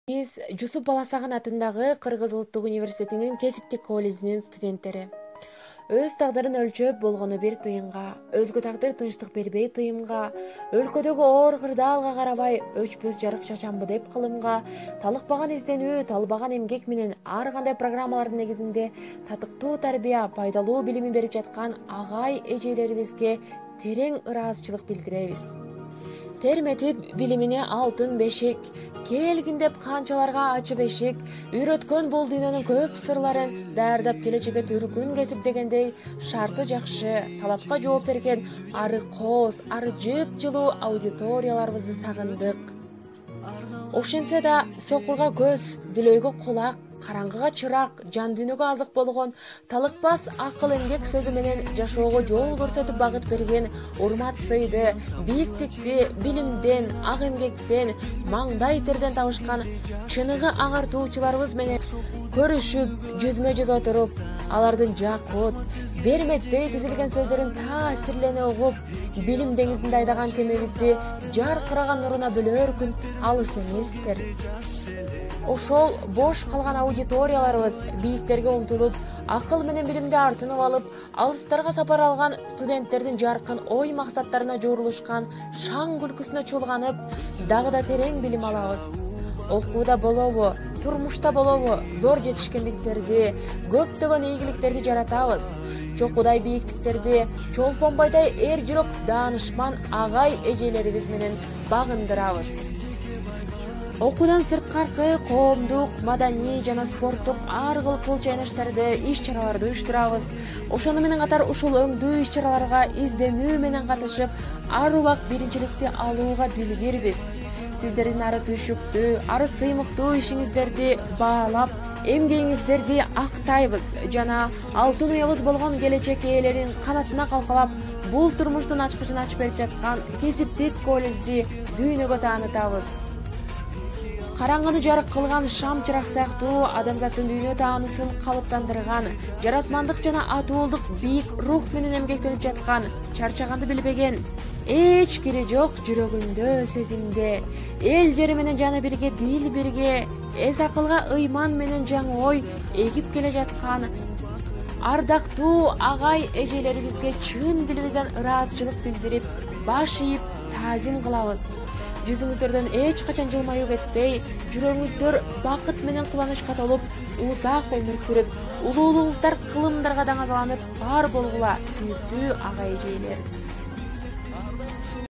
Биз Жусуп Баласагын атындагы Кыргыз Улуттук университетинин кесиптик колледжинин студенттери. Өз тагдырын өлчөп болгону бир тыйынга, өзгө тагдыр тынчтык бербей тыйымга, өлкөдөгү оор кырдаалга карабай өчпөс жарык чачамбы деп кылымга, талыкпаган изденүү, талбаган эмгек менен ар кандай программалардын негизинде татыктуу тарбия, пайдалуу билими берип жаткан агай эжелерибизге терең ыраазычылык билдиребиз. Терметип билимине алтын бешик, келгин деп канчаларга ачып эшик, үйрөткөн бул дүйнөнүн көп сырларын даярдап келечекке түркүн кесип дегендей шарты жакшы, талапка жооп берген ары кооз, ары жыпжылуу аудиторияларыбызды сагындык. Ошентсе да сокурга көз, дүлөйгө кулак, караңгыга чырак, жан дүйнөгө азык болгон, талыкпас акыл эмгек сөзү менен жашоого жол көрсөтүп багыт берген урмат сыйды, бийиктикти билимден, ак эмгектен, маңдай терден табышкан чыныгы агартуучуларыбыз менен көрүшүп, жүзмө жүз отуруп, алардын жакут, берметтей тизилген сөздөрүн таасирлене угуп, билим деңизинде айдаган кемебизди жаркыраган нуруна бөлөр күн алыс эместир. Ошол бош калган аудиторияларыбыз бийиктерге умтулуп, акыл менен билимди артынып алып, алыстарга сапар алган студенттердин жаркын ой максаттарына жорулушкан шаң күлкүсүнө чулганып, дагы да терең билим алабыз. Окууда болобу, турмушта болобу, зор жетишкендиктерди, көптөгөн ийгиликтерди жаратабыз. Чокудай бийиктиктерди, чолпонбайдай эр жүрөк даанышман агай эжелерибиз менен багындырабыз. Окуудан сырткаркы коомдук, маданий жана спорттук ар кыл чайнаштарды, иш-чараларды уюштурабыз. Ошону менен катар ушул өңдүү иш-чараларга изденүү менен катышып, ар убак биринчиликти алууга дилгирбиз. Сиздердин ары түйшүктүү, ары сыймыктуу ишиңиздерди баалап, эмгегиңиздерди актайбыз жана алтын уябыз болгон келечек ээлерин канатына калкалап, бул турмуштун ачкычын ачып берип жаткан кесиптик колледжди дүйнөгө таанытабыз. Караңгыны жарык кылган шам чырак сыяктуу адамзаттын дүйнө таанысын калыптандырган, жаратмандык жана атуулдук бийик рух менен эмгектенип жаткан, чарчаганды билбеген, эч кири жок жүрөгүндө сезимде, эл жери менен жаны бирге, дил бирге, эс акылга ыйман менен жаңы ой эгип келе жаткан ардактуу агай эжелерибизге чын дилибизден ыраазычылык билдирип, баш ийип таазим кылабыз. Жүзүңүздөрдөн эч качан жылмаюу кетпей, жүрөгүңүздөр бакыт менен кубанычка толуп, узак өмүр сүрүп, улуулугуңуздар кылымдарга даңазаланып бар болгула, сүйүктүү агай эжелер.